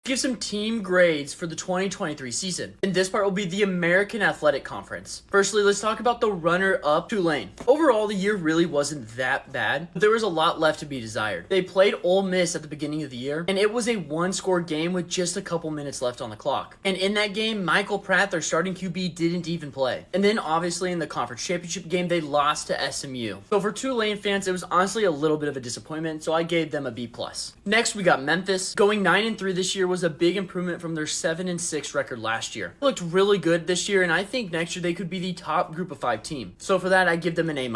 Give some team grades for the 2023 season. And this part will be the American Athletic Conference. Firstly, let's talk about the runner-up, Tulane. Overall, the year really wasn't that bad, but there was a lot left to be desired. They played Ole Miss at the beginning of the year, and it was a one-score game with just a couple minutes left on the clock. And in that game, Michael Pratt, their starting QB, didn't even play. And then obviously in the conference championship game, they lost to SMU. So for Tulane fans, it was honestly a little bit of a disappointment, so I gave them a B+. Next, we got Memphis. Going 9-3 this year was a big improvement from their 7-6 record last year. They looked really good this year, and I think next year they could be the top group of 5 team. So for that, I give them an A-.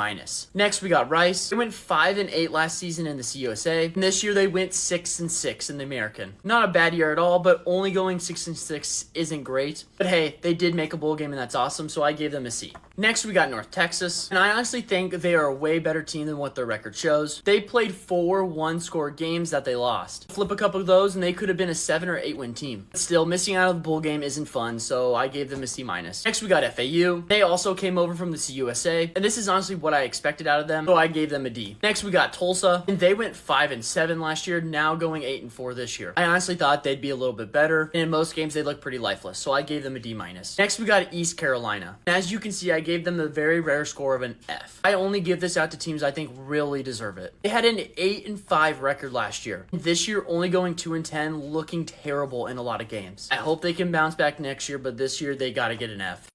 Next, we got Rice. They went 5-8 last season in the CUSA, and this year they went 6-6 in the American. Not a bad year at all, but only going 6-6 isn't great. But hey, they did make a bowl game, and that's awesome, so I gave them a C. Next, we got North Texas, and I honestly think they are a way better team than what their record shows. They played 4 one-score games that they lost. Flip a couple of those, and they could have been a 7 or 8 win team. But still, missing out of the bowl game isn't fun, so I gave them a C-. Next, we got FAU. They also came over from the CUSA, and this is honestly what I expected out of them, so I gave them a D. Next, we got Tulsa, and they went 5-7 last year, now going 8-4 this year. I honestly thought they'd be a little bit better, and in most games they look pretty lifeless, so I gave them a D-. Next, we got East Carolina. And as you can see, I gave them the very rare score of an F. I only give this out to teams I think really deserve it. They had an 8-5 record last year. This year, only going 2-10, looking terrible in a lot of games. I hope they can bounce back next year, but this year they gotta get an F.